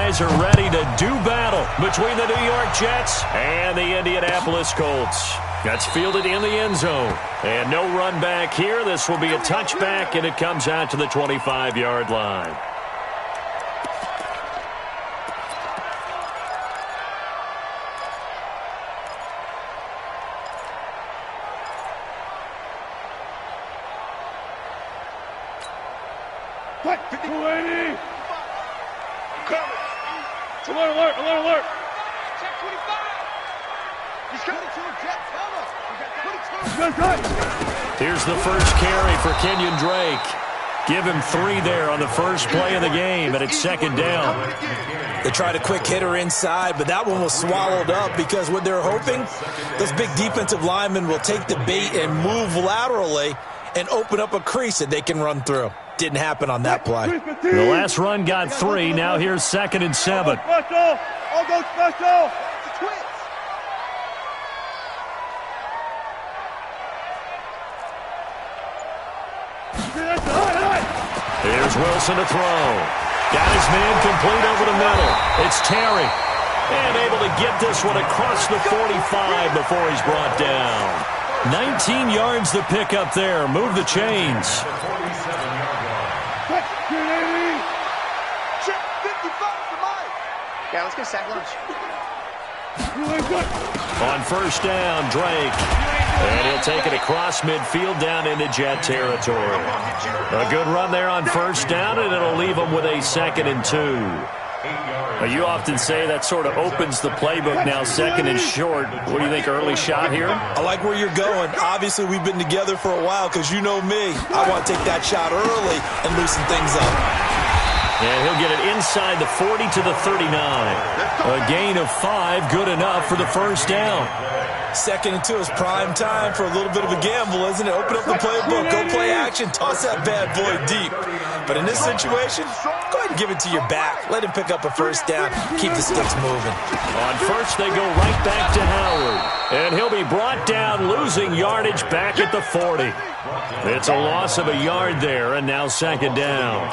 guys are ready to do battle between the New York Jets and the Indianapolis Colts. That's fielded in the end zone. And no run back here. This will be a touchback, and it comes out to the 25-yard line. What? 280! Alert, alert, alert, alert! Check 25! He's coming to a jet cover! Here's the first carry for Kenyon Drake. Give him 3 there on the first play of the game, and it's second down. They tried a quick hitter inside, but that one was swallowed up because what they're hoping, those big defensive linemen will take the bait and move laterally and open up a crease that they can run through. Didn't happen on that play. The last run got 3. Now here's 2nd and 7. Special! I'll go special! Here's Wilson to throw. Got his man complete over the middle. It's Terry. And able to get this one across the 45 before he's brought down. 19 yards to pick up there. Move the chains. Yeah, let's get sack lunch. On first down, Drake. And he'll take it across midfield down into Jet territory. A good run there on first down, and it'll leave them with a 2nd and 2. You often say that sort of opens the playbook now, 2nd and short. What do you think, early shot here? I like where you're going. Obviously, we've been together for a while because you know me. I want to take that shot early and loosen things up. And he'll get it inside the 40 to the 39. A gain of 5, good enough for the first down. 2nd and 2 is prime time for a little bit of a gamble, isn't it? Open up the playbook, go play action, toss that bad boy deep. But in this situation, go ahead and give it to your back. Let him pick up a first down, keep the sticks moving. On first, they go right back to Howard. And he'll be brought down, losing yardage back at the 40. It's a loss of a yard there, and now 2nd down.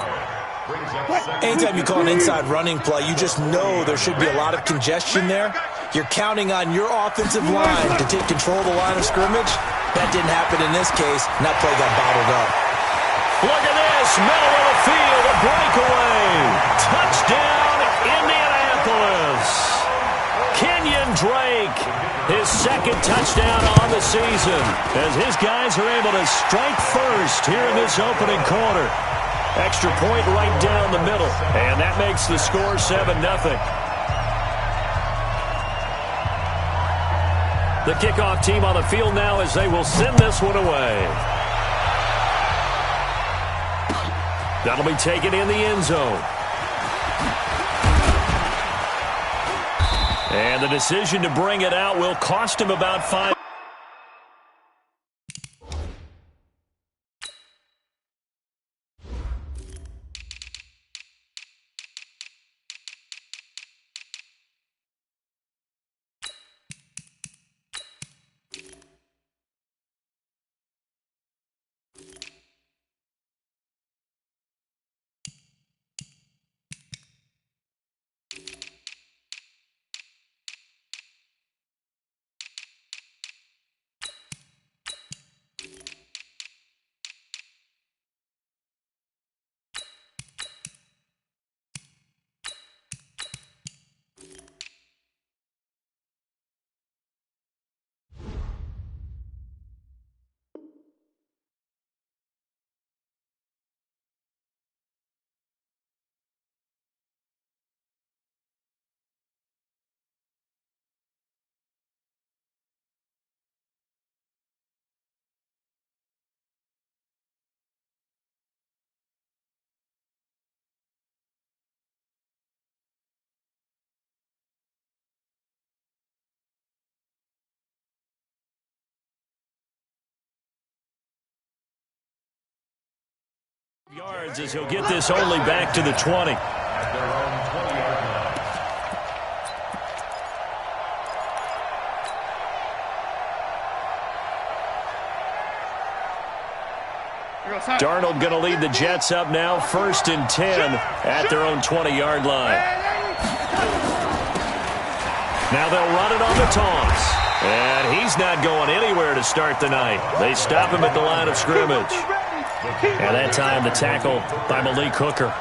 Anytime you call an inside running play, you just know there should be a lot of congestion there. You're counting on your offensive line to take control of the line of scrimmage. That didn't happen in this case, and that play got bottled up. Look at this, middle of the field, a breakaway. Touchdown, Indianapolis. Kenyon Drake, his 2nd touchdown on the season, as his guys are able to strike first here in this opening quarter. Extra point right down the middle, and that makes the score 7-0. The kickoff team on the field now as they will send this one away. That'll be taken in the end zone. And the decision to bring it out will cost him about 5. Yards as he'll get this only back to the 20. Darnold going to lead the Jets up now, 1st and 10 at their own 20-yard line. Now they'll run it on the toss. And he's not going anywhere to start the night. They stop him at the line of scrimmage. And that time the tackle by Malik Hooker.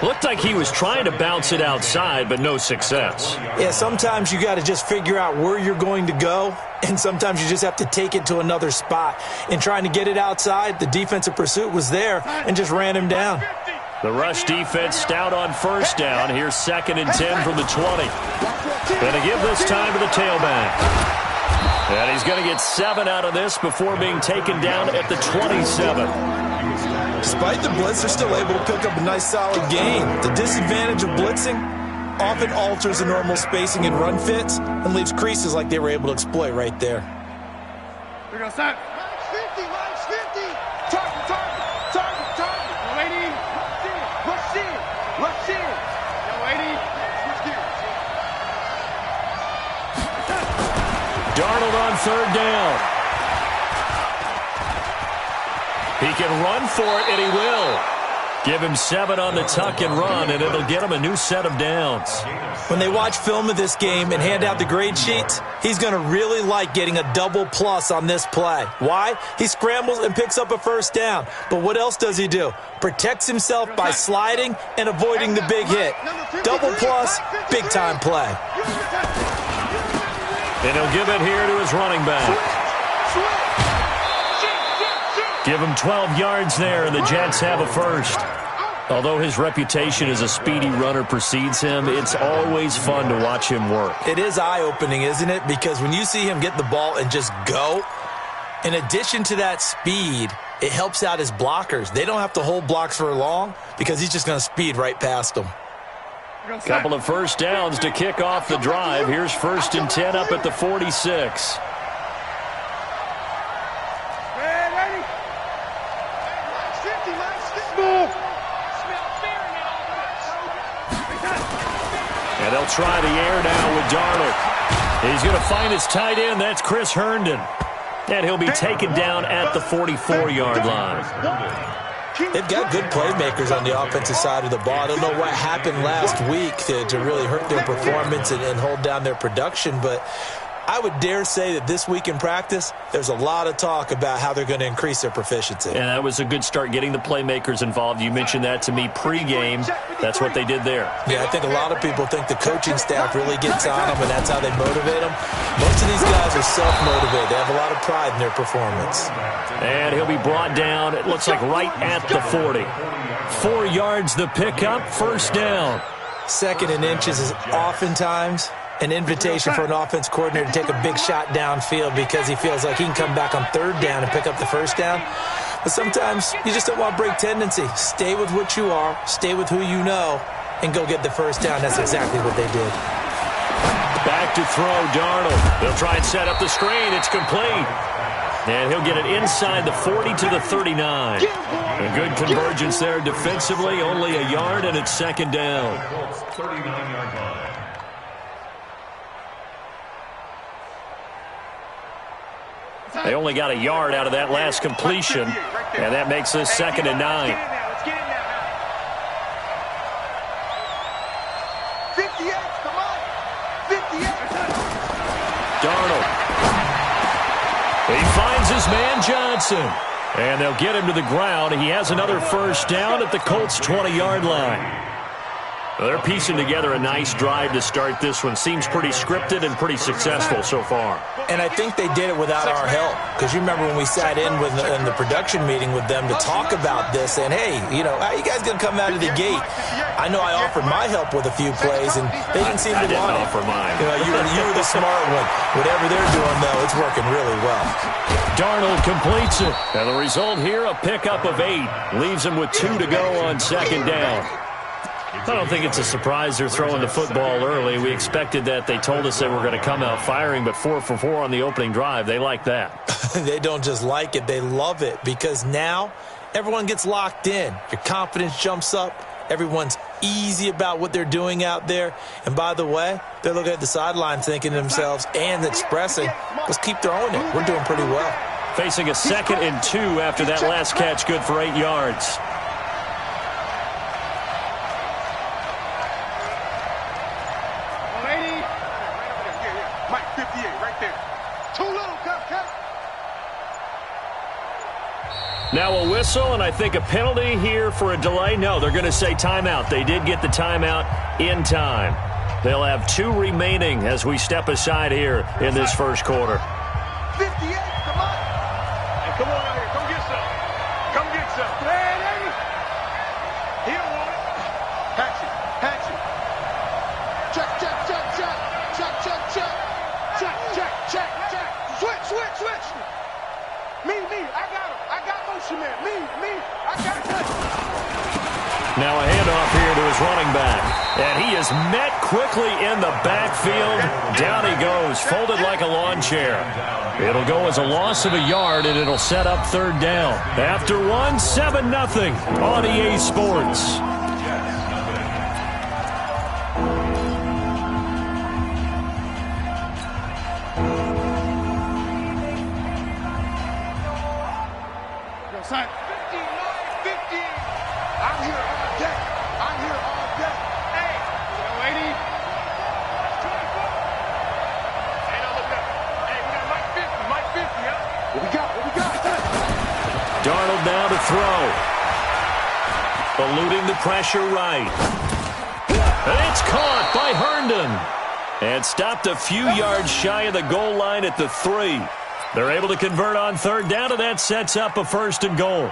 Looked like he was trying to bounce it outside, but no success. Yeah, sometimes you got to just figure out where you're going to go, and sometimes you just have to take it to another spot. In trying to get it outside, the defensive pursuit was there and just ran him down. The rush defense stout on first down. Here's 2nd and 10 from the 20. Going to give this time to the tailback. And he's going to get 7 out of this before being taken down at the 27. Despite the blitz, they're still able to pick up a nice solid gain. The disadvantage of blitzing often alters the normal spacing and run fits and leaves creases like they were able to exploit right there. We're going to start. Minus 50. Target. Lady. Rush in. Yo, lady. Switch gears. Darnold on 3rd down. He can run for it, and he will. Give him 7 on the tuck and run, and it'll get him a new set of downs. When they watch film of this game and hand out the grade sheets, he's going to really like getting a double plus on this play. Why? He scrambles and picks up a first down. But what else does he do? Protects himself by sliding and avoiding the big hit. Double plus, big-time play. And he'll give it here to his running back. Give him 12 yards there, and the Jets have a first. Although his reputation as a speedy runner precedes him, it's always fun to watch him work. It is eye-opening, isn't it? Because when you see him get the ball and just go, in addition to that speed, it helps out his blockers. They don't have to hold blocks for long because he's just going to speed right past them. Couple of first downs to kick off the drive. Here's 1st and 10 up at the 46. And they'll try the air now with Darnold. He's going to find his tight end. That's Chris Herndon. And he'll be taken down at the 44-yard line. They've got good playmakers on the offensive side of the ball. I don't know what happened last week to really hurt their performance and hold down their production, but I would dare say that this week in practice, there's a lot of talk about how they're going to increase their proficiency. And that was a good start, getting the playmakers involved. You mentioned that to me pregame. That's what they did there. Yeah, I think a lot of people think the coaching staff really gets on them, and that's how they motivate them. Most of these guys are self-motivated. They have a lot of pride in their performance. And he'll be brought down, it looks like right at the 40. 4 yards the pickup, first down. 2nd and inches is oftentimes an invitation for an offense coordinator to take a big shot downfield because he feels like he can come back on 3rd down and pick up the first down. But sometimes you just don't want to break tendency. Stay with what you are, stay with who you know, and go get the first down. That's exactly what they did. Back to throw, Darnold. They'll try and set up the screen. It's complete. And he'll get it inside the 40 to the 39. A good convergence there defensively, only a yard, and it's 2nd down. 39-yard line. They only got a yard out of that last completion, and that makes this 2nd and 9. 58, come on. 58. Darnold. He finds his man Johnson, and they'll get him to the ground. He has another first down at the Colts' 20-yard line. They're piecing together a nice drive to start this one. Seems pretty scripted and pretty successful so far. And I think they did it without our help. Because you remember when we sat in the production meeting with them to talk about this, and hey, you know, how you guys going to come out of the gate? I know I offered my help with a few plays, and they didn't seem to want it. I didn't offer mine. You know, you were the smart one. Whatever they're doing, though, it's working really well. Darnold completes it. And the result here, a pickup of 8. Leaves him with 2 to go on 2nd down. I don't think it's a surprise they're throwing the football early. We expected that. They told us they were going to come out firing, but 4 for 4 on the opening drive. They like that. They don't just like it. They love it because now everyone gets locked in. Your confidence jumps up. Everyone's easy about what they're doing out there. And by the way, they're looking at the sideline thinking to themselves and expressing, let's keep throwing it. We're doing pretty well. Facing a 2nd and 2 after that last catch, good for 8 yards. right there. Too little, cut. Now a whistle, and I think a penalty here for a delay. No, they're going to say timeout. They did get the timeout in time. They'll have 2 remaining as we step aside here in this first quarter. 58, come on. Hey, come on out here. Come get some. Come get some. Man, he don't want it. Patch it. Check. Switch. Me. I got him. I got motion man. Me. I got it. Now a handoff here to his running back. And he is met quickly in the backfield. Down he goes, folded like a lawn chair. It'll go as a loss of a yard, and it'll set up third down. After 7-0 on EA Sports. Darnold now to throw. Eluding the pressure right. And it's caught by Herndon. And stopped a few yards shy of the goal line at the 3. They're able to convert on third down, and that sets up a 1st and goal.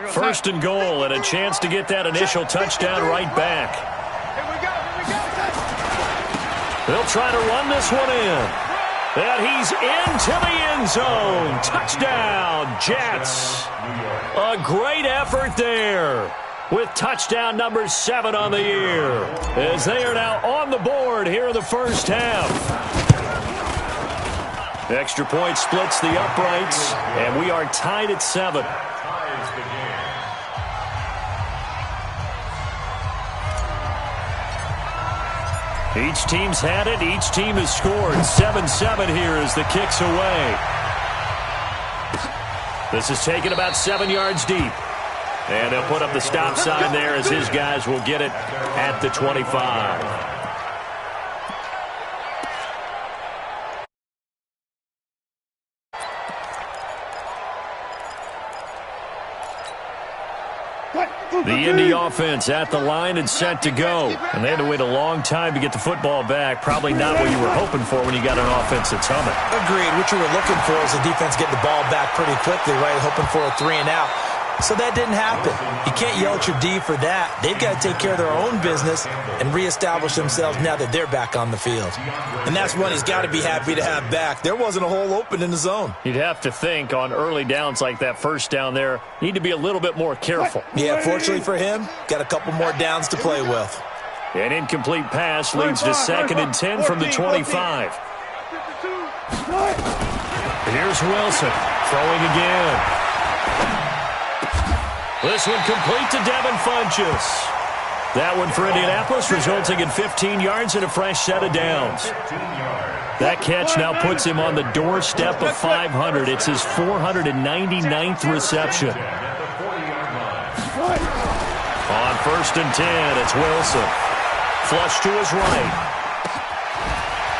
First and goal, and a chance to get that initial touchdown right back. Here we go. They'll try to run this one in. And he's into the end zone. Touchdown, Jets. A great effort there with touchdown number 7 on the year, as they are now on the board here in the first half. Extra point splits the uprights, and we are tied at 7. Each team's had it. Each team has scored. 7-7 here as the kick's away. This is taken about 7 yards deep. And they'll put up the stop sign there as his guys will get it at the 25. The Indy offense at the line and set to go. And they had to wait a long time to get the football back. Probably not what you were hoping for when you got an offense that's humming. Agreed. What you were looking for is the defense getting the ball back pretty quickly, right? Hoping for a 3 and out. So that didn't happen. You can't yell at your D for that. They've got to take care of their own business and reestablish themselves now that they're back on the field. And that's one he's got to be happy to have back. There wasn't a hole open in the zone. You'd have to think on early downs like that first down there, need to be a little bit more careful. Yeah, fortunately for him, got a couple more downs to play with. An incomplete pass leads to 2nd and 10 from the 25. Here's Wilson throwing again. This one complete to Devin Funchess. That one for Indianapolis, resulting in 15 yards and a fresh set of downs. That catch now puts him on the doorstep of 500. It's his 499th reception. On 1st and 10, it's Wilson. Flush to his right.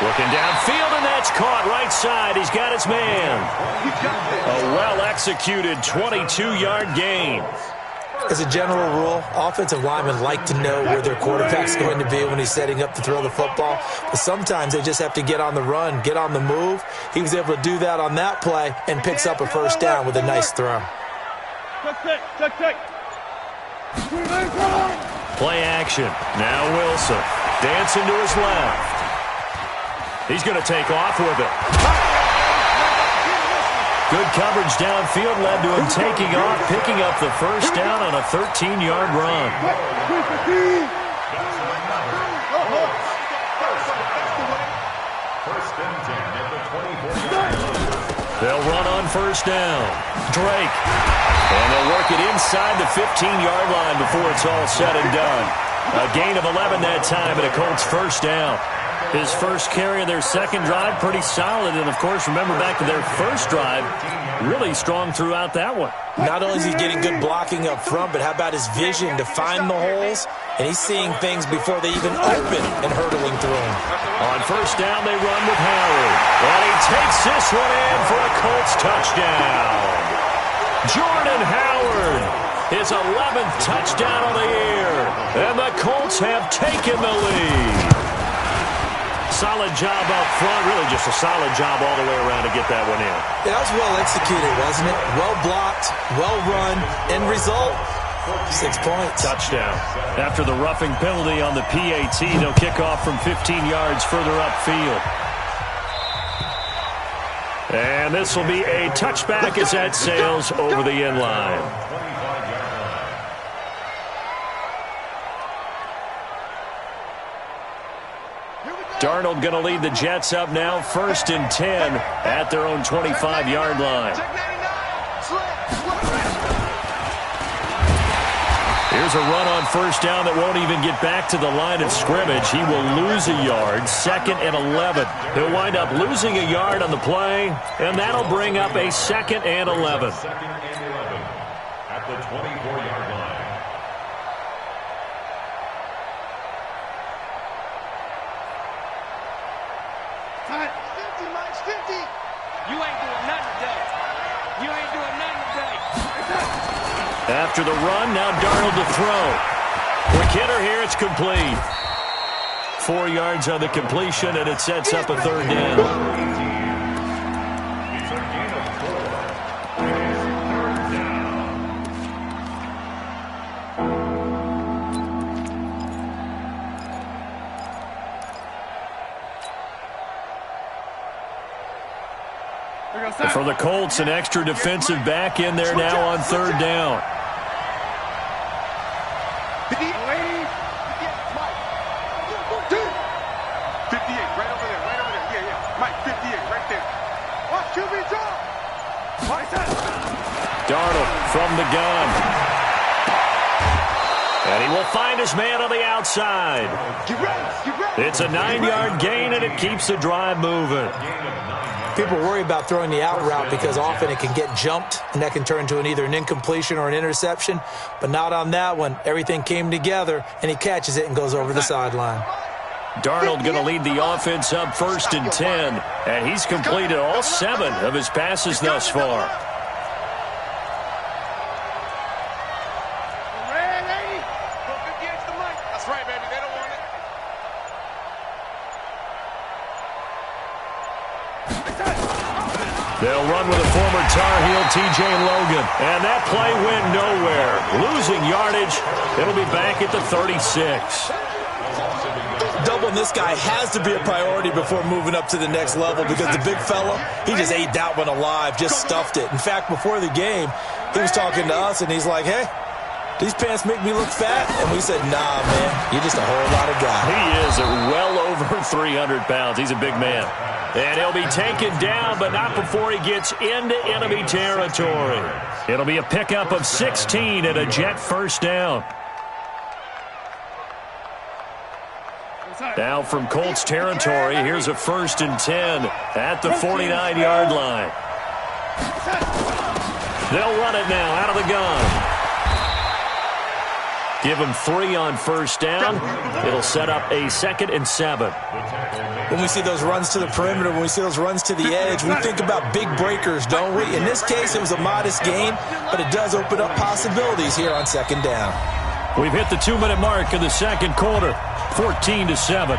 Looking downfield, and that's caught right side. He's got his man. A well-executed 22-yard gain. As a general rule, offensive linemen like to know where their quarterback's going to be when he's setting up to throw the football. But sometimes they just have to get on the run, get on the move. He was able to do that on that play and picks up a first down with a nice throw. Check. Play action. Now Wilson dancing to his left. He's going to take off with it. Good coverage downfield led to him taking off, picking up the first down on a 13-yard run. They'll run on first down. Drake. And they'll work it inside the 15-yard line before it's all said and done. A gain of 11 that time, and a Colts first down. His first carry of their second drive, pretty solid. And, of course, remember back to their first drive, really strong throughout that one. Not only is he getting good blocking up front, but how about his vision to find the holes? And he's seeing things before they even open and hurtling through them. On first down, they run with Howard. And he takes this one in for a Colts touchdown. Jordan Howard, his 11th touchdown of the year. And the Colts have taken the lead. Solid job up front, really just a solid job all the way around to get that one in. Yeah, that was well executed, wasn't it? Well blocked, well run, end result, 6 points. Touchdown. After the roughing penalty on the PAT, they'll kick off from 15 yards further upfield. And this will be a touchback as that sails over the end line. Darnold going to lead the Jets up now, 1st and 10 at their own 25-yard line. Here's a run on first down that won't even get back to the line of scrimmage. He will lose a yard, 2nd and 11. He'll wind up losing a yard on the play, and that'll bring up a 2nd and 11. At the 24-yard line. After the run, now Darnold to throw. Quick hitter here, it's complete. 4 yards on the completion, and it sets up a 3rd down. And for the Colts, an extra defensive back in there now on 3rd down. Darnold from the gun. And he will find his man on the outside. It's a 9-yard gain, and it keeps the drive moving. People worry about throwing the out route because often it can get jumped, and that can turn into either an incompletion or an interception. But not on that one. Everything came together, and he catches it and goes over the sideline. Darnold going to lead the offense up 1st and 10, and he's completed all 7 of his passes thus far. They'll run with a former Tar Heel, T.J. Logan. And that play went nowhere. Losing yardage. It'll be back at the 36. Doubling this guy has to be a priority before moving up to the next level because the big fella, he just ate that one alive, just stuffed it. In fact, before the game, he was talking to us, and he's like, hey, these pants make me look fat? And we said, nah, man, you're just a whole lot of guy. He is well over 300 pounds. He's a big man. And he'll be taken down, but not before he gets into enemy territory. It'll be a pickup of 16 and a Jet first down. Now from Colts territory, here's a 1st and 10 at the 49-yard line. They'll run it now out of the gun. Give him 3 on first down. It'll set up a 2nd and 7. When we see those runs to the perimeter, when we see those runs to the edge, we think about big breakers, don't we? In this case, it was a modest gain, but it does open up possibilities here on 2nd down. We've hit the 2-minute mark in the 2nd quarter, 14-7.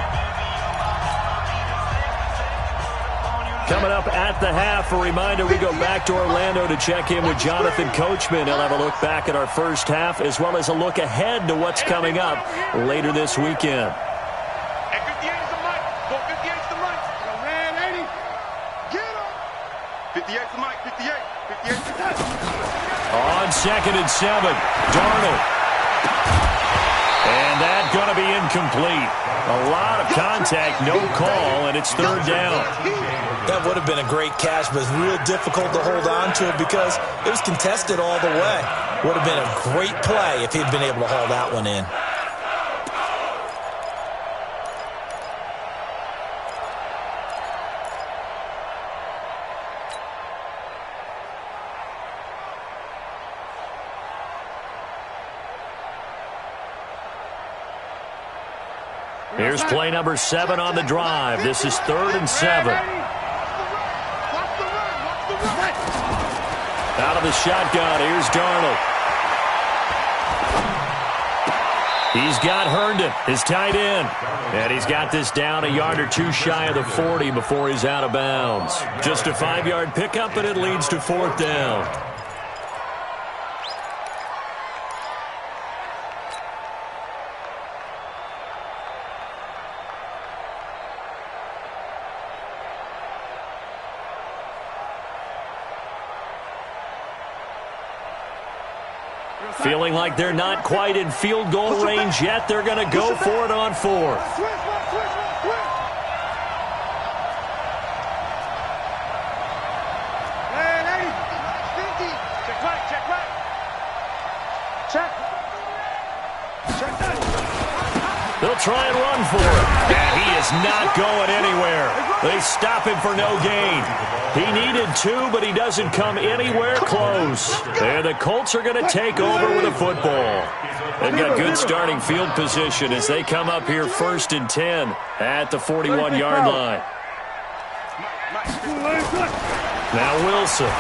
Coming up at the half, a reminder, we go back to Orlando to check in with Jonathan Coachman. He'll have a look back at our first half as well as a look ahead to what's coming up later this weekend. On 2nd and 7, Darnold. And that's going to be incomplete. A lot of contact, no call, and it's 3rd down. That would have been a great catch, but it's real difficult to hold on to it because it was contested all the way. Would have been a great play if he'd been able to haul that one in. Here's play number 7 on the drive. This is 3rd and 7. Out of the shotgun, here's Darnold. He's got Herndon, his tight end. And he's got this down a yard or two shy of the 40 before he's out of bounds. Just a 5-yard pickup, and it leads to 4th down. Feeling like they're not quite in field goal range yet. They're going to go for it on 4th. They'll try and run for it. And he is not going anywhere. They stop him for no gain. He needed 2, but he doesn't come anywhere close. And the Colts are going to take over with a football. They've got good starting field position as they come up here 1st and 10 at the 41-yard line. Now Wilson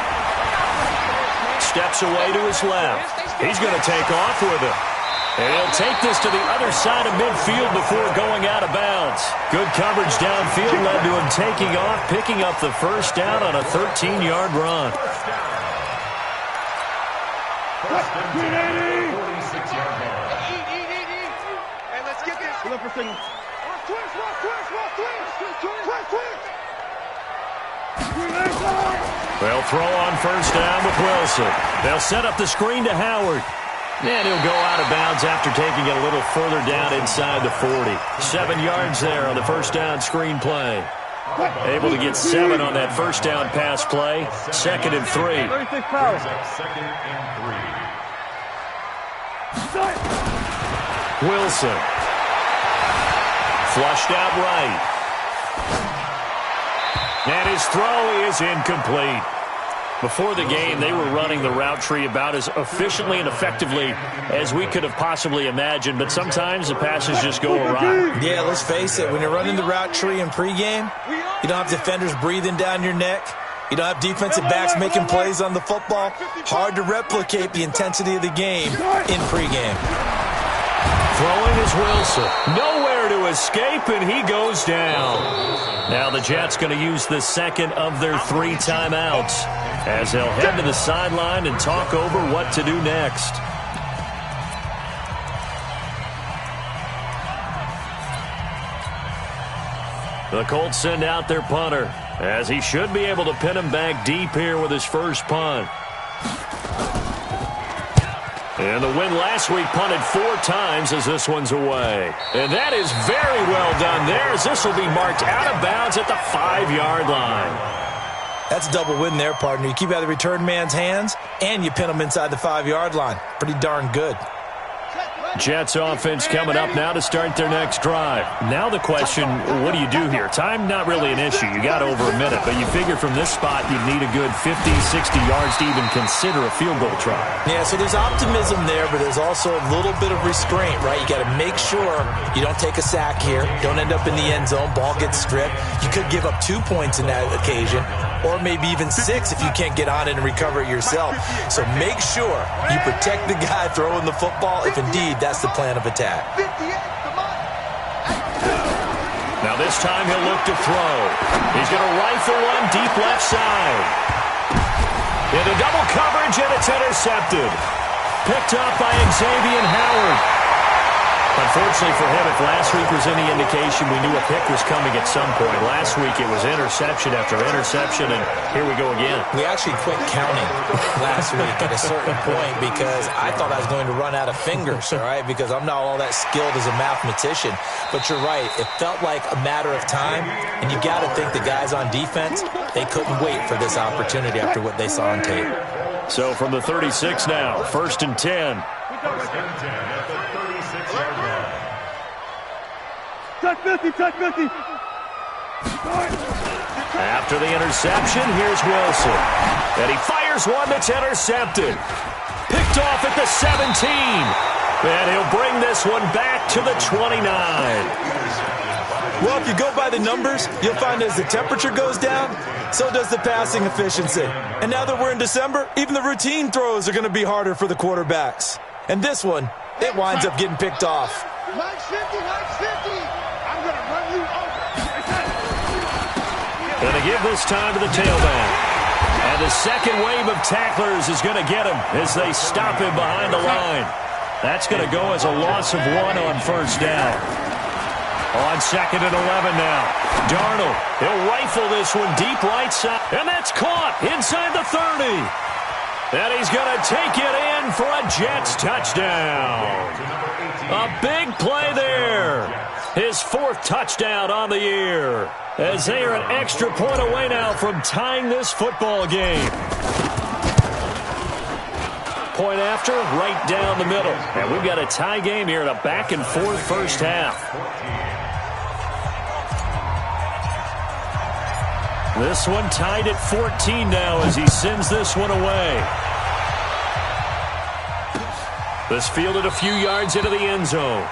steps away to his left. He's going to take off with it. And he'll take this to the other side of midfield before going out of bounds. Good coverage downfield led to him taking off, picking up the 1st down on a 13-yard run. 46-yard line. Hey, let's get this. They'll throw on 1st down with Wilson. They'll set up the screen to Howard. And he'll go out of bounds after taking it a little further down inside the 40. 7 yards there on the 1st down screen play. Able to get 7 on that 1st down pass play. 2nd and 3. Wilson. Flushed out right. And his throw is incomplete. Before the game, they were running the route tree about as efficiently and effectively as we could have possibly imagined, but sometimes the passes just go awry. Yeah, let's face it. When you're running the route tree in pregame, you don't have defenders breathing down your neck. You don't have defensive backs making plays on the football. Hard to replicate the intensity of the game in pregame. Throwing is Wilson. Nowhere to escape, and he goes down. Now the Jets going to use the 2nd of their 3 timeouts as they'll head to the sideline and talk over what to do next. The Colts send out their punter as he should be able to pin him back deep here with his first punt. And the win last week punted 4 times as this one's away. And that is very well done there as this will be marked out of bounds at the 5-yard line. That's a double win there, partner. You keep out of the return man's hands, and you pin him inside the 5-yard line. Pretty darn good. Jets offense coming up now to start their next drive. Now the question, what do you do here? Time not really an issue. You got over a minute, but you figure from this spot you'd need a good 50, 60 yards to even consider a field goal try. Yeah, so there's optimism there, but there's also a little bit of restraint, right? You got to make sure you don't take a sack here, don't end up in the end zone, ball gets stripped. You could give up 2 points in that occasion, or maybe even 6 if you can't get on it and recover it yourself. So make sure you protect the guy throwing the football if indeed that's the plan of attack. Now this time he'll look to throw. He's going to rifle one deep left side. Into double coverage, and it's intercepted. Picked up by Xavier Howard. Unfortunately for him, if last week was any indication, we knew a pick was coming at some point. Last week it was interception after interception, and here we go again. We actually quit counting last week at a certain point because I thought I was going to run out of fingers, all right, because I'm not all that skilled as a mathematician. But you're right. It felt like a matter of time, and you got to think the guys on defense, they couldn't wait for this opportunity after what they saw on tape. So from the 36 now, 1st and 10. First and 10 at the 36-yard line. Touch 50, touch 50. After the interception, here's Wilson. And he fires one that's intercepted. Picked off at the 17. And he'll bring this one back to the 29. Well, if you go by the numbers, you'll find as the temperature goes down, so does the passing efficiency. And now that we're in December, even the routine throws are going to be harder for the quarterbacks. And this one, it winds up getting picked off. Nice 50, nice 50. I'm going to run you over. Going to give this time to the tailback. And the second wave of tacklers is going to get him as they stop him behind the line. That's going to go as a loss of 1 on first down. On 2nd and 11 now. Darnold, he'll rifle this one deep right side. And that's caught inside the 30. And he's going to take it in for a Jets touchdown. A big play there. His 4th touchdown on the year. As they are an extra point away now from tying this football game. Point after, right down the middle. And we've got a tie game here in a back-and-forth first half. This one tied at 14 now as he sends this one away. This fielded a few yards into the end zone.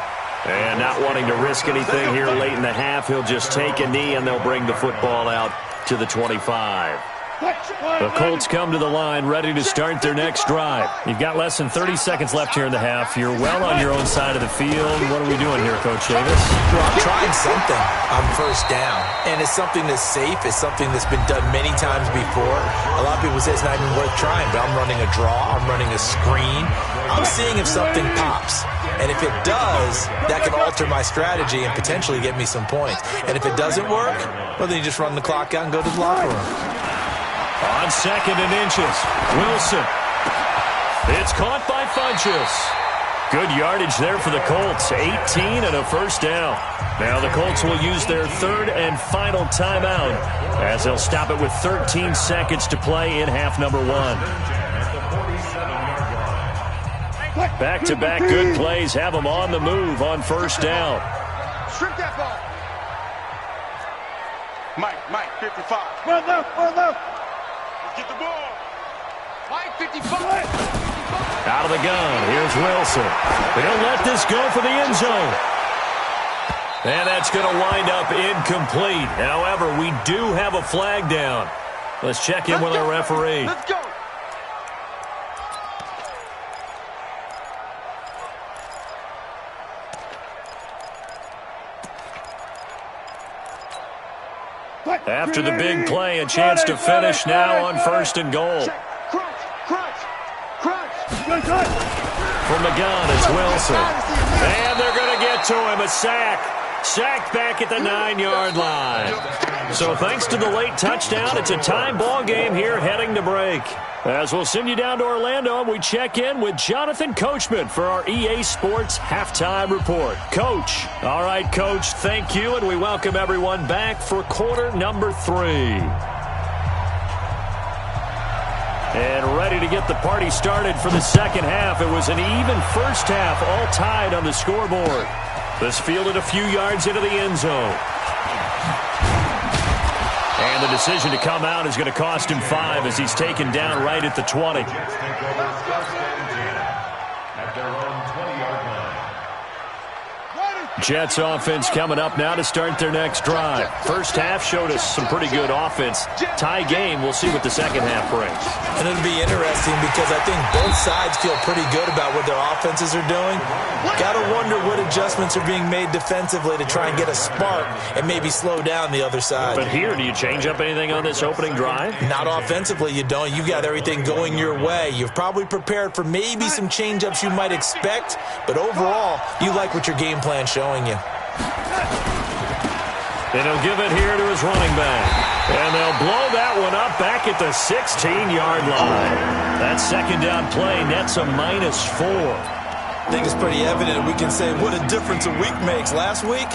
And not wanting to risk anything here late in the half, he'll just take a knee and they'll bring the football out to the 25. The Colts come to the line ready to start their next drive. You've got less than 30 seconds left here in the half. You're well on your own side of the field. What are we doing here, Coach Davis? Well, I'm trying something on first down. And it's something that's safe. It's something that's been done many times before. A lot of people say it's not even worth trying, but I'm running a draw. I'm running a screen. I'm seeing if something pops. And if it does, that can alter my strategy and potentially get me some points. And if it doesn't work, well, then you just run the clock out and go to the locker room. On 2nd and inches, Wilson. It's caught by Funchess. Good yardage there for the Colts. 18 and a first down. Now the Colts will use their 3rd and final timeout as they'll stop it with 13 seconds to play in half number 1. Back-to-back good plays have them on the move on first down. Strip that ball. Mike, 55. Run left. Get the ball. Mike, 55. Out of the gun. Here's Wilson. They'll let this go for the end zone. And that's going to wind up incomplete. However, we do have a flag down. Let's check in with our referee. Let's go. After the big play, a chance to finish now on 1st and goal. From the gun, it's Wilson. And they're going to get to him. A sack. Sacked back at the 9-yard line. So thanks to the late touchdown, it's a tie ball game here heading to break. As we'll send you down to Orlando, we check in with Jonathan Coachman for our EA Sports Halftime Report. Coach. All right, Coach, thank you, and we welcome everyone back for quarter number 3. And ready to get the party started for the second half. It was an even first half, all tied on the scoreboard. This fielded a few yards into the end zone. And the decision to come out is going to cost him 5 as he's taken down right at the 20. Jets offense coming up now to start their next drive. First half showed us some pretty good offense. Tie game, we'll see what the second half brings. And it'll be interesting because I think both sides feel pretty good about what their offenses are doing. Got to wonder what adjustments are being made defensively to try and get a spark and maybe slow down the other side. But here, do you change up anything on this opening drive? Not offensively, you don't. You've got everything going your way. You've probably prepared for maybe some change-ups you might expect, but overall, you like what your game plan showing you. And he'll give it here to his running back. And they'll blow that one up back at the 16-yard line. That second down play nets a -4. I think it's pretty evident we can say what a difference a week makes. Last week,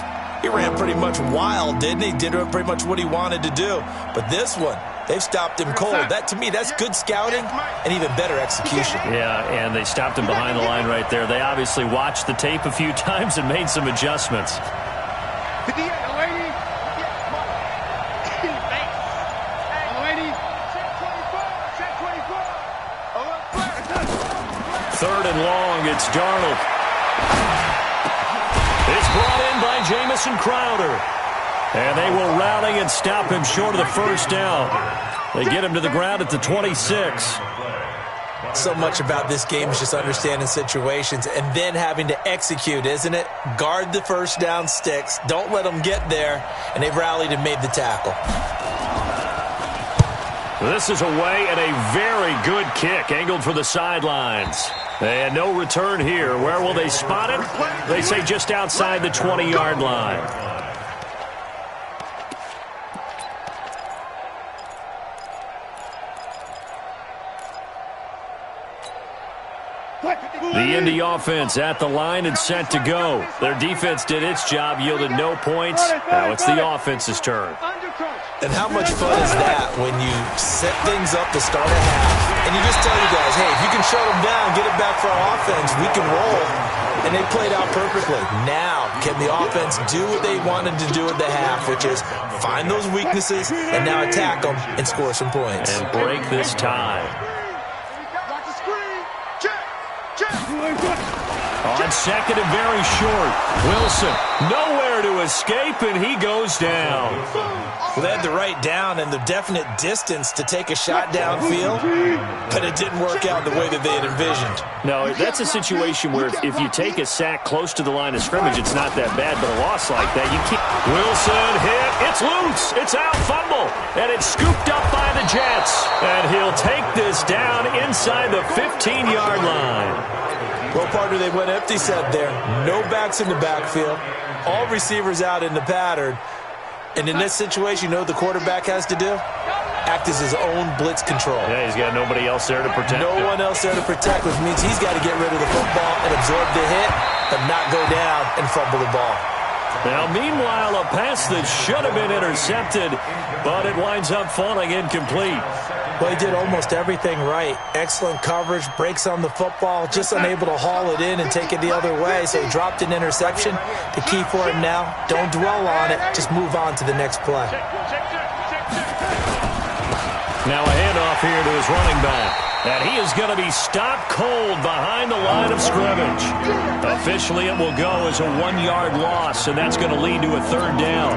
he ran pretty much wild, didn't he? Did pretty much what he wanted to do. But this one, they've stopped him cold. That, to me, that's good scouting and even better execution. Yeah, and they stopped him behind the line right there. They obviously watched the tape a few times and made some adjustments. Third and long, it's Darnold. It's brought in by Jamison Crowder. And they will rally and stop him short of the first down. They get him to the ground at the 26. So much about this game is just understanding situations and then having to execute, isn't it? Guard the first down sticks. Don't let them get there. And they've rallied and made the tackle. This is away and a very good kick angled for the sidelines. And no return here. Where will they spot it? They say just outside the 20-yard line. The Indy offense at the line and set to go. Their defense did its job, yielded no points. Now it's the offense's turn. And how much fun is that when you set things up to start a half and you just tell you guys, hey, if you can shut them down, get it back for our offense, we can roll. And they played out perfectly. Now, can the offense do what they wanted to do at the half, which is find those weaknesses and now attack them and score some points. And break this tie. On second and very short. Wilson nowhere to escape, and he goes down. Well, they had the right down and the definite distance to take a shot downfield, but it didn't work out the way that they had envisioned. No, that's a situation where if you take a sack close to the line of scrimmage, it's not that bad, but a loss like that, you can't. Wilson hit. It's loose. It's out, fumble, and it's scooped up by the Jets. And he'll take this down inside the 15-yard line. Well, partner, they went empty set there. No backs in the backfield. All receivers out in the pattern. And in this situation, you know what the quarterback has to do? Act as his own blitz control. Yeah, he's got nobody else there to protect him. No one else there to protect, which means he's got to get rid of the football and absorb the hit, but not go down and fumble the ball. Now, meanwhile, a pass that should have been intercepted, but it winds up falling incomplete. Well, he did almost everything right. Excellent coverage, breaks on the football, just unable to haul it in and take it the other way, so he dropped an interception. The key for him now, don't dwell on it, just move on to the next play. Now a handoff here to his running back. And he is going to be stopped cold behind the line of scrimmage. Officially, it will go as a 1-yard loss, and that's going to lead to a third down.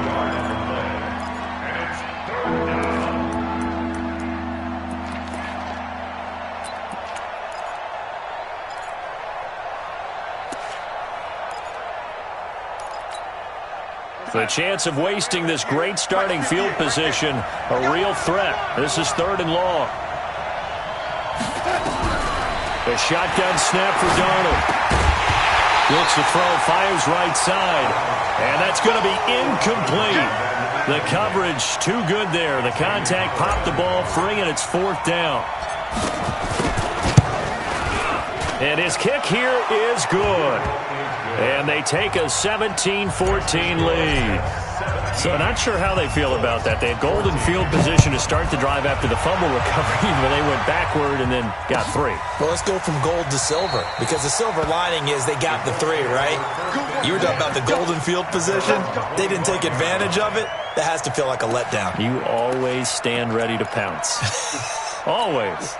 The chance of wasting this great starting field position, a real threat. This is third and long. The shotgun snap for Darnold. Looks to throw, fires right side. And that's going to be incomplete. The coverage too good there. The contact popped the ball free, and it's fourth down. And his kick here is good. And they take a 17-14 lead. So not sure how they feel about that. They had golden field position to start the drive after the fumble recovery when they went backward and then got 3. Well, let's go from gold to silver, because the silver lining is they got the 3, right? You were talking about the golden field position. They didn't take advantage of it. That has to feel like a letdown. You always stand ready to pounce. Always.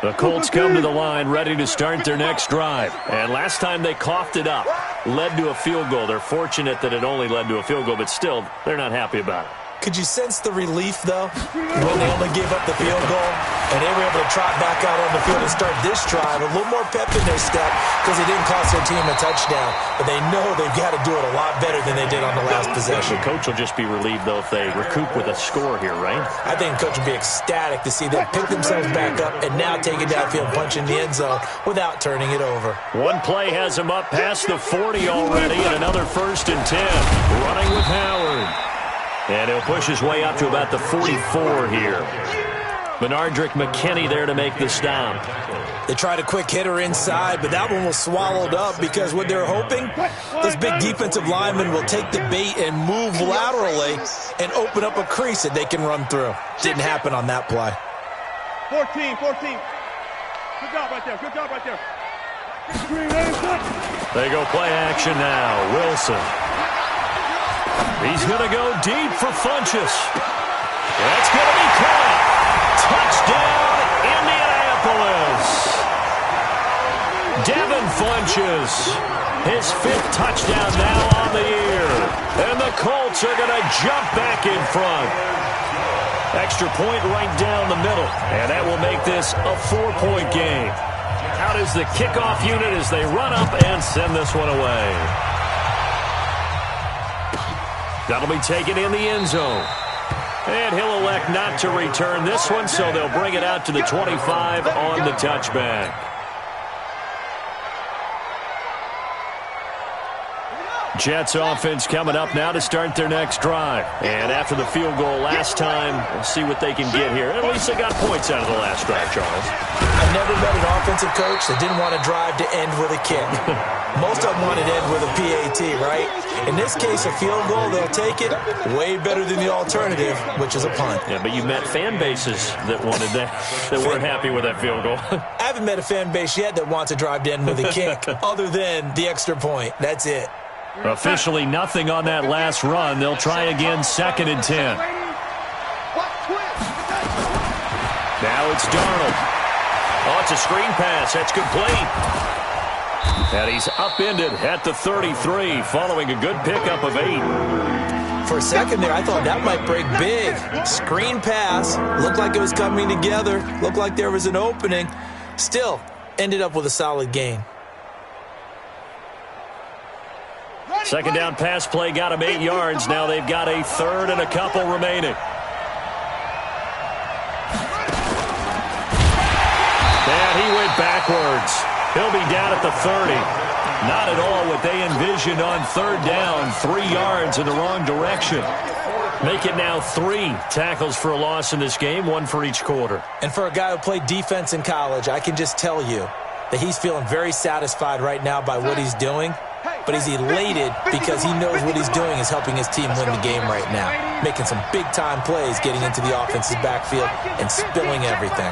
The Colts come to the line ready to start their next drive. And last time they coughed it up, led to a field goal. They're fortunate that it only led to a field goal, but still, they're not happy about it. Could you sense the relief, though, when they only gave up the field goal and they were able to trot back out on the field and start this drive? A little more pep in their step because it didn't cost their team a touchdown. But they know they've got to do it a lot better than they did on the last possession. The coach will just be relieved, though, if they recoup with a score here, right? I think the coach will be ecstatic to see them pick themselves back up and now take it downfield, punch in the end zone without turning it over. One play has him up past the 40 already, and another 1st and 10. Running with Howard. And he'll push his way up to about the 44 here. Benardrick McKinney there to make the stop. They tried a quick hitter inside, but that one was swallowed up because what they're hoping, those big defensive linemen will take the bait and move laterally and open up a crease that they can run through. Didn't happen on that play. 14. Good job right there. Good job right there. They go play action now. Wilson. He's going to go deep for Funchess. That's going to be caught. Touchdown, Indianapolis. Devin Funchess, his 5th touchdown now on the year. And the Colts are going to jump back in front. Extra point right down the middle, and that will make this a 4-point game. Out is the kickoff unit as they run up and send this one away. That'll be taken in the end zone. And he'll elect not to return this one, so they'll bring it out to the 25 on the touchback. Jets offense coming up now to start their next drive. And after the field goal last time, we'll see what they can get here. At least they got points out of the last drive, Charles. I never met an offensive coach that didn't want to drive to end with a kick. Most of them want to end with a PAT, right? In this case, a field goal, they'll take it way better than the alternative, which is a punt. Yeah, but you met fan bases that wanted that weren't happy with that field goal. I haven't met a fan base yet that wants to drive to end with a kick other than the extra point. That's it. Officially nothing on that last run. They'll try again, 2nd and 10. Now it's Darnold. Oh, it's a screen pass. That's complete. And he's upended at the 33 following a good pickup of 8. For a second there, I thought that might break big. Screen pass. Looked like it was coming together. Looked like there was an opening. Still, ended up with a solid gain. Second down pass play got him 8 yards. Now they've got a 3rd and a couple remaining. And he went backwards. He'll be down at the 30. Not at all what they envisioned on 3rd down. 3 yards in the wrong direction. Make it now 3 tackles for a loss in this game, 1 for each quarter. And for a guy who played defense in college, I can just tell you that he's feeling very satisfied right now by what he's doing. But he's elated because he knows what he's doing is helping his team win the game right now. Making some big-time plays, getting into the offense's backfield and spilling everything.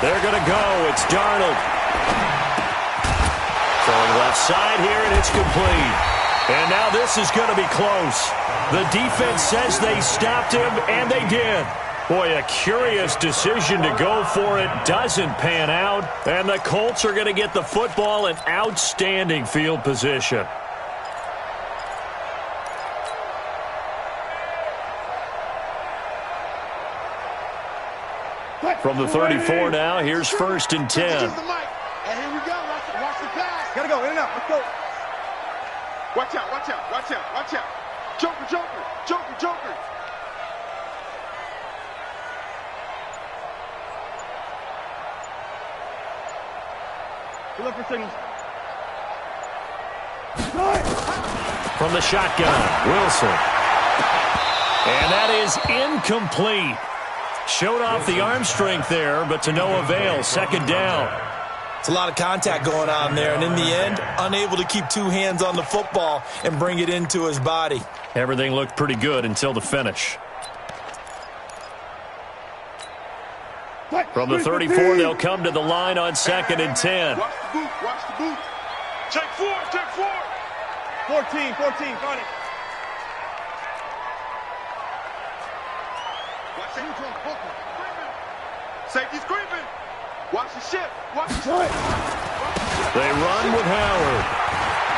They're going to go. It's Darnold. Throwing left side here, and it's complete. And now this is going to be close. The defense says they stopped him, and they did. Boy, a curious decision to go for it. Doesn't pan out. And the Colts are going to get the football in outstanding field position. From the 34 now, here's 1st and 10. And here we go. Watch the pass. Gotta go. In and out. Let's go. Watch out. Watch out. Watch out. Watch out. Joker, Joker. Joker, Joker. Look for signals. From the shotgun, Wilson. And that is incomplete. Showed off the arm strength there, but to no avail. 2nd down. It's a lot of contact going on there, and in the end, unable to keep 2 hands on the football and bring it into his body. Everything looked pretty good until the finish. From the 34, they'll come to the line on 2nd and 10. Watch the boot. Watch the boot. Take 4. Take 4. 14. 14. Got it. Watch it. Safety's creeping. Watch the shift. Watch the shift. They run with Howard.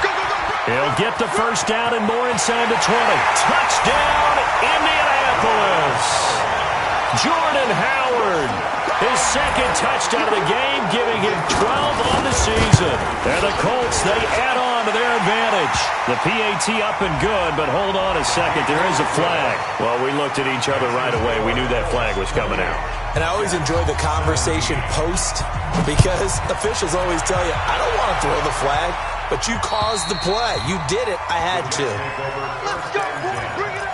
Go, go, go, go. He'll get the 1st down and more inside the 20. Touchdown, Indianapolis. Jordan Howard. His 2nd touchdown of the game, giving him 12 on the season. And the Colts, they add on to their advantage. The PAT up and good, but hold on a second. There is a flag. Well, we looked at each other right away. We knew that flag was coming out. And I always enjoy the conversation post because officials always tell you, I don't want to throw the flag, but you caused the play. You did it. I had to. Let's go, boy. Bring it up.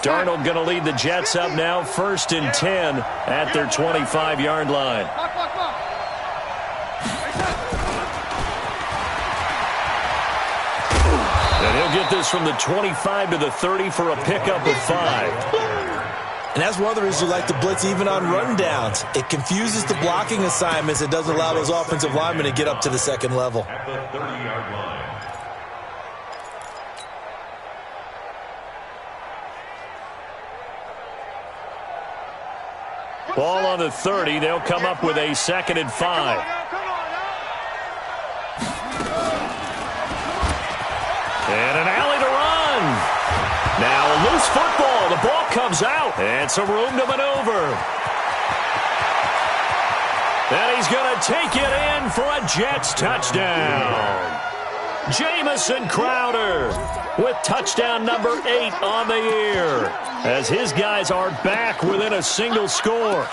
Darnold going to lead the Jets up now, 1st and 10 at their 25-yard line. And he'll get this from the 25 to the 30 for a pickup of 5. And that's one of the reasons you like to blitz even on rundowns. It confuses the blocking assignments. It doesn't allow those offensive linemen to get up to the 2nd level. At the 30-yard line. Ball on the 30. They'll come up with a 2nd and 5. And an alley to run. Now a loose football. The ball comes out. And some room to maneuver. And he's going to take it in for a Jets touchdown. Jamison Crowder with touchdown number 8 on the year, as his guys are back within a single score.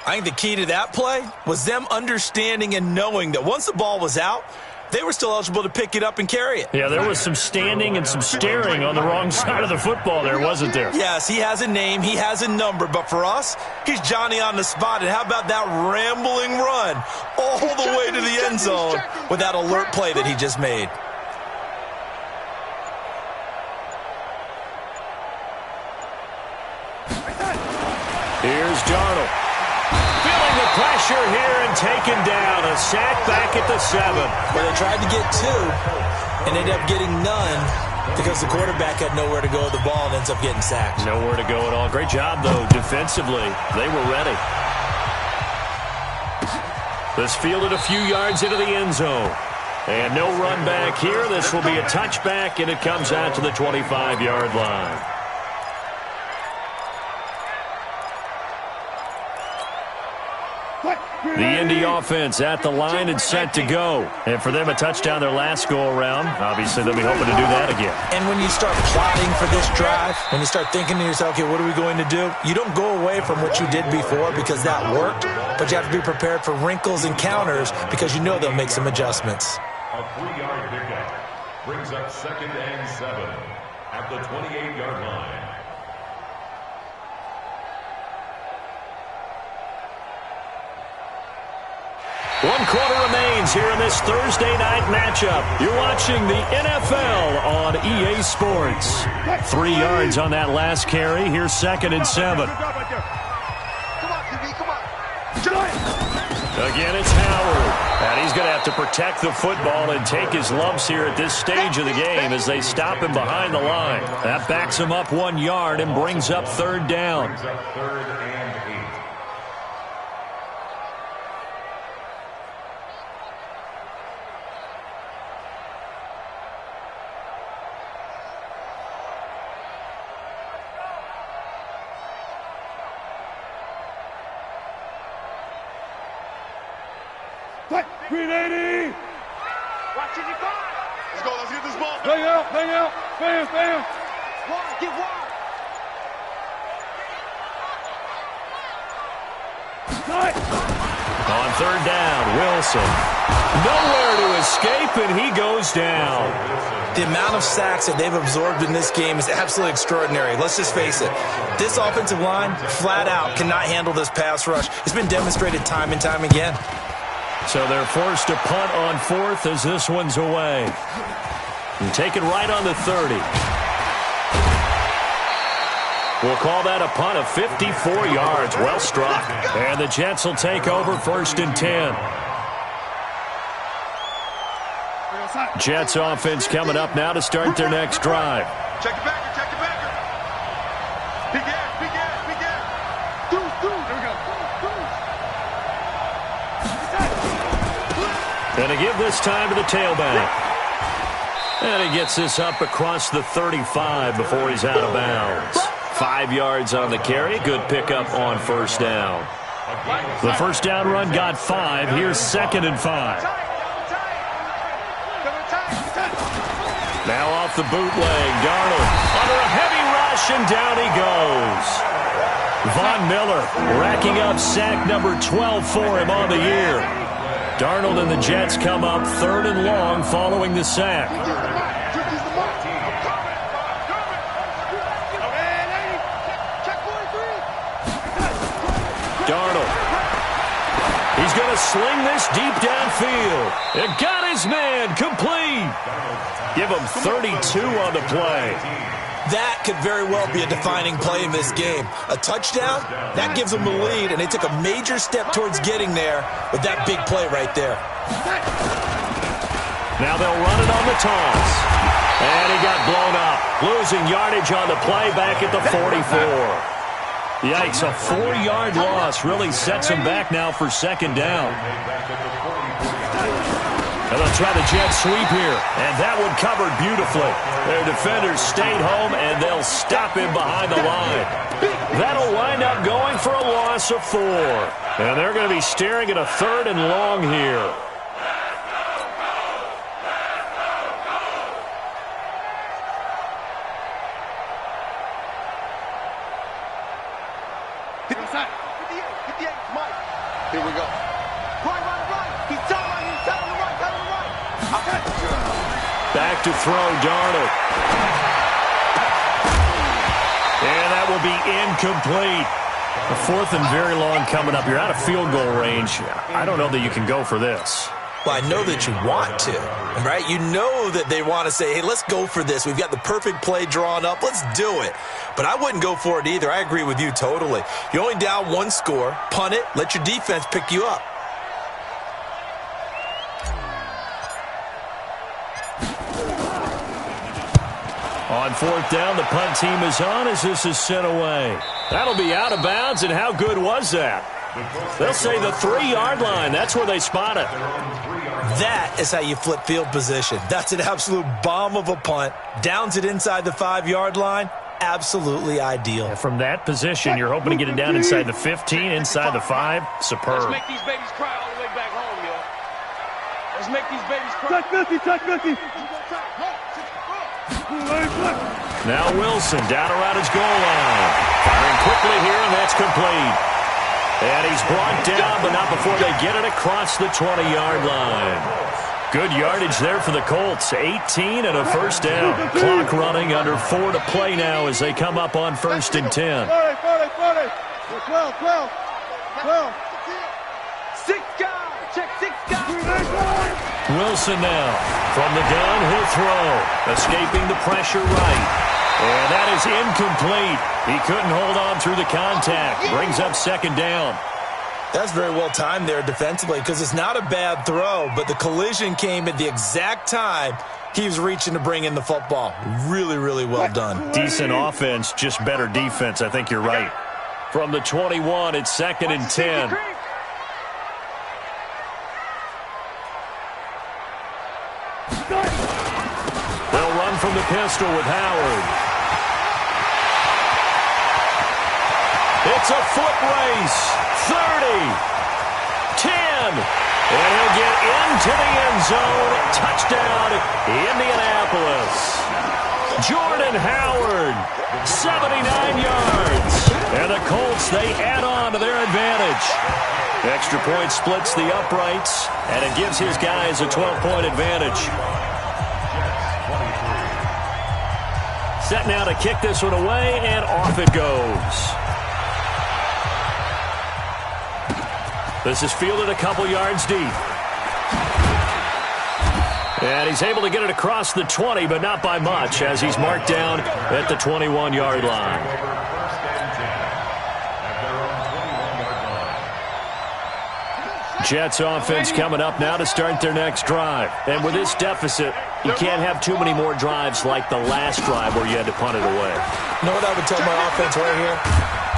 I think the key to that play was them understanding and knowing that once the ball was out, they were still eligible to pick it up and carry it. Yeah, there was some standing and some staring on the wrong side of the football there, wasn't there? Yes, he has a name, he has a number, but for us, he's Johnny on the spot. And how about that rambling run all the way to the end zone with that alert play that he just made? Here's Darnold. Feeling the pressure here and taken down. A sack back at the 7. Well, they tried to get 2 and ended up getting none because the quarterback had nowhere to go with the ball and ends up getting sacked. Nowhere to go at all. Great job, though, defensively. They were ready. This fielded a few yards into the end zone. And no run back here. This will be a touchback, and it comes out to the 25-yard line. The Indy offense at the line and set to go. And for them, a touchdown their last go-around. Obviously, they'll be hoping to do that again. And when you start plotting for this drive, when you start thinking to yourself, okay, what are we going to do? You don't go away from what you did before because that worked, but you have to be prepared for wrinkles and counters because you know they'll make some adjustments. A 3-yard pickup brings up 2nd and 7 at the 28-yard line. One quarter remains here in this Thursday night matchup. You're watching the NFL on EA Sports. 3 yards on that last carry. Here's 2nd and 7. Again, it's Howard. And he's going to have to protect the football and take his lumps here at this stage of the game as they stop him behind the line. That backs him up 1 yard and brings up 3rd down. Brings up 3rd and 8. Green 80! Watch it, let's go, let's get this ball. Bang out, bam, bam. Wide, get wide. On 3rd down, Wilson. Nowhere to escape, and he goes down. The amount of sacks that they've absorbed in this game is absolutely extraordinary. Let's just face it. This offensive line, flat out, cannot handle this pass rush. It's been demonstrated time and time again. So they're forced to punt on 4th as this one's away. And taken right on the 30. We'll call that a punt of 54 yards. Well struck. And the Jets will take over 1st and 10. Jets offense coming up now to start their next drive. Check the backer, check the backer. Big ass, big ass, big ass. There we go. And to give this time to the tailback. And he gets this up across the 35 before he's out of bounds. 5 yards on the carry. Good pickup on 1st down. The 1st down run got 5. Here's 2nd and 5. Now off the bootleg. Darnold under a heavy rush, and down he goes. Von Miller racking up sack number 12 for him on the year. Darnold and the Jets come up 3rd and long following the sack. Darnold. He's going to sling this deep downfield. It got his man complete. Give him 32 on the play. That could very well be a defining play in this game. A touchdown, that gives them the lead, and they took a major step towards getting there with that big play right there. Now they'll run it on the toss. And he got blown up. Losing yardage on the play back at the 44. Yikes, a 4-yard loss really sets him back now for second down. And they'll try the jet sweep here, and that one covered beautifully. Their defenders stayed home, and they'll stop him behind the line. That'll wind up going for a loss of 4. And they're going to be staring at a 3rd and long here. Here we go. Right. He's telling the right. Okay. Back to throw, Darnold. And that will be incomplete. A 4th and very long coming up. You're out of field goal range. I don't know that you can go for this. Well, I know that you want to, right? You know that they want to say, hey, let's go for this. We've got the perfect play drawn up. Let's do it. But I wouldn't go for it either. I agree with you totally. You're only down 1 score. Punt it. Let your defense pick you up. On 4th down, the punt team is on as this is sent away. That'll be out of bounds, and how good was that? They'll say the 3-yard line. That's where they spot it. That is how you flip field position. That's an absolute bomb of a punt. Downs it inside the 5-yard line. Absolutely ideal. And from that position, you're hoping to get it down inside the 15, inside the 5. Superb. Let's make these babies cry all the way back home, yo. Let's make these babies cry. Touch 50. Now Wilson down around his goal line. Firing quickly here, and that's complete. And he's brought down, but not before they get it across the 20-yard line. Good yardage there for the Colts. 18 and a first down. Clock running under 4 to play now as they come up on 1st and 10. 12. 6 guys. Check 6 guys. Wilson now from the gun. He'll throw. Escaping the pressure right. And that is incomplete. He couldn't hold on through the contact. Brings up 2nd down. That's very well timed there defensively because it's not a bad throw, but the collision came at the exact time he was reaching to bring in the football. Really, really well done. Decent offense, just better defense. I think you're right. From the 21, it's 2nd and 10. They'll run from the pistol with Howard. It's a foot race. 30, 10, and he'll get into the end zone. Touchdown, Indianapolis. Jordan Howard, 79 yards. And the Colts, they add on to their advantage. Extra point splits the uprights, and it gives his guys a 12-point advantage. Set now to kick this one away, and off it goes. This is fielded a couple yards deep. And he's able to get it across the 20, but not by much, as he's marked down at the 21-yard line. Jets offense coming up now to start their next drive. And with this deficit, you can't have too many more drives like the last drive where you had to punt it away. You know what I would tell my offense right here?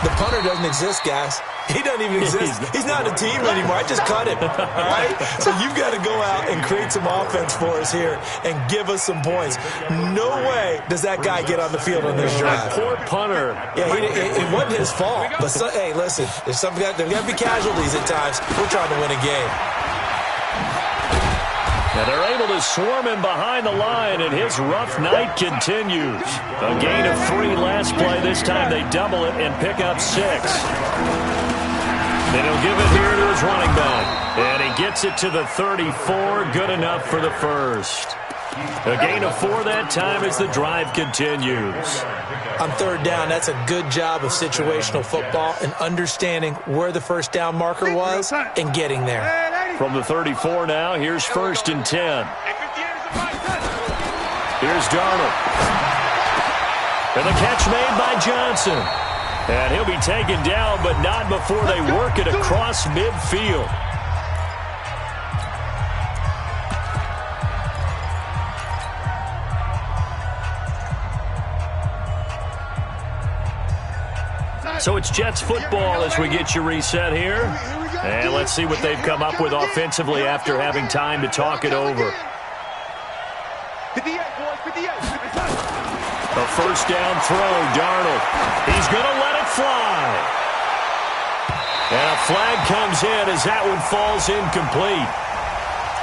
The punter doesn't exist, guys. He doesn't even exist. He's not a team anymore. I just cut him. All right? So you've got to go out and create some offense for us here and give us some points. No way does that guy get on the field on this drive. Poor punter. Yeah, it wasn't his fault. But, hey, listen, there's got to be casualties at times. We're trying to win a game. Now they're able to swarm him behind the line, and his rough night continues. A gain of 3 last play. This time they double it and pick up 6. Then he'll give it here to his running back. And he gets it to the 34. Good enough for the first. A gain of 4 that time as the drive continues. On 3rd down, that's a good job of situational football and understanding where the first down marker was and getting there. From the 34 now, here's 1st and 10. Here's Darnold. And the catch made by Johnson. And he'll be taken down, but not before they work it across midfield. So it's Jets football as we get you reset here. And let's see what they've come up with offensively after having time to talk it over. 58, boys, 58. A first down throw, Darnold. He's going to let it fly. And a flag comes in as that one falls incomplete.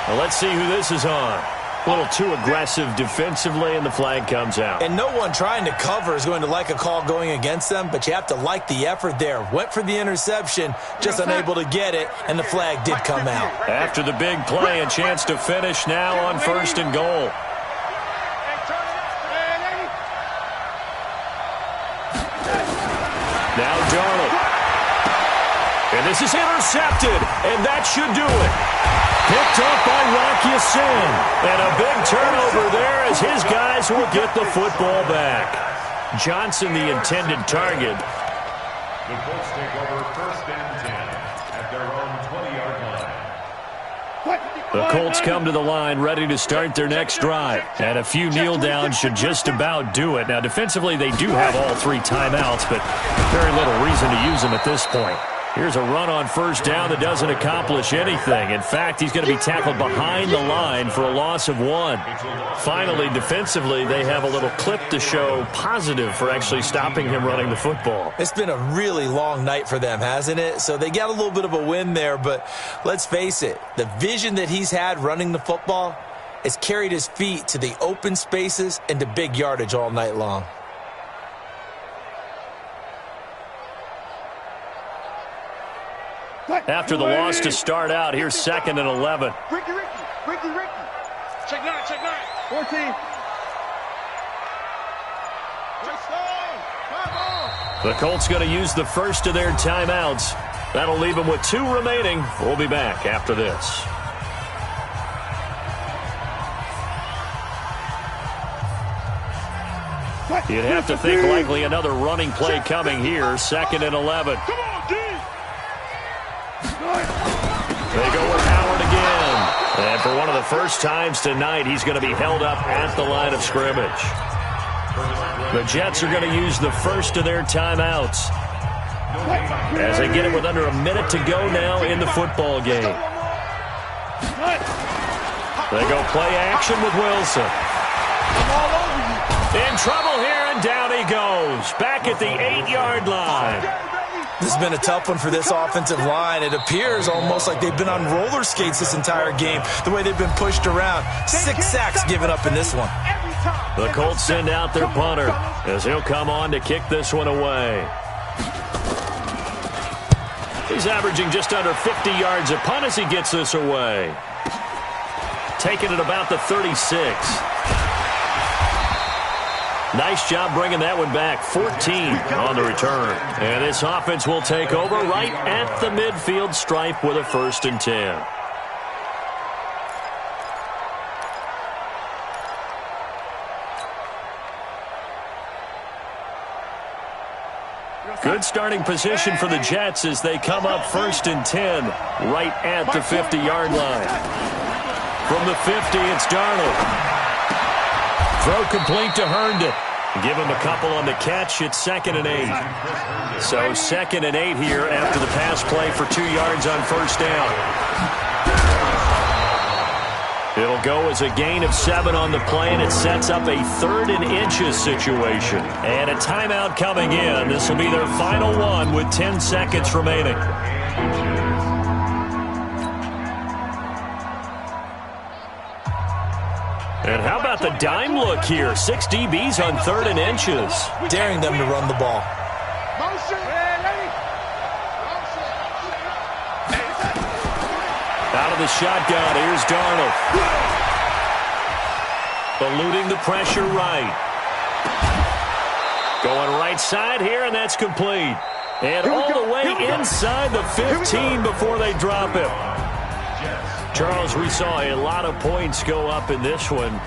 Well, let's see who this is on. A little too aggressive defensively, and the flag comes out. And no one trying to cover is going to like a call going against them, but you have to like the effort there. Went for the interception, just unable to get it, and the flag did come out. After the big play, a chance to finish now on 1st and goal. Now Darnold. And this is intercepted, and that should do it. Picked up by Rocky Sin. And a big turnover there as his guys will get the football back. Johnson, the intended target. The Colts take over 1st and 10 at their own 20-yard line. The Colts come to the line ready to start their next drive. And a few kneel downs should just about do it. Now, defensively, they do have all 3 timeouts, but very little reason to use them at this point. Here's a run on 1st down that doesn't accomplish anything. In fact, he's going to be tackled behind the line for a loss of 1. Finally, defensively, they have a little clip to show positive for actually stopping him running the football. It's been a really long night for them, hasn't it? So they got a little bit of a win there, but let's face it, the vision that he's had running the football has carried his feet to the open spaces and to big yardage all night long. After the loss to start out, here's 2nd and 11. Ricky. Check 9. 14. The Colts going to use the first of their timeouts. That'll leave them with 2 remaining. We'll be back after this. You'd have to think likely another running play coming here. 2nd and 11. Come on, D. They go with Howard again. And for one of the first times tonight, he's going to be held up at the line of scrimmage. The Jets are going to use the first of their timeouts as they get it with under a minute to go now in the football game. They go play action with Wilson. In trouble here, and down he goes. Back at the 8-yard line. This has been a tough one for this offensive line. It appears almost like they've been on roller skates this entire game, the way they've been pushed around. 6 sacks given up in this one. The Colts send out their punter as he'll come on to kick this one away. He's averaging just under 50 yards a punt as he gets this away. Taking it about the 36. Nice job bringing that one back. 14 on the return. And this offense will take over right at the midfield stripe with a 1st and 10. Good starting position for the Jets as they come up 1st and 10 right at the 50-yard line. From the 50, it's Darnold. Throw complete to Herndon. Give him a couple on the catch. It's 2nd and 8. So 2nd and 8 here after the pass play for 2 yards on 1st down. It'll go as a gain of 7 on the play, and it sets up a 3rd and inches situation. And a timeout coming in. This will be their final one with 10 seconds remaining. And how about the dime look here? 6 DBs on 3rd and inches. Daring them to run the ball. Out of the shotgun, here's Darnold. Eluding the pressure right. Going right side here, and that's complete. And all the way inside the 15 before they drop him. Charles, we saw a lot of points go up in this one.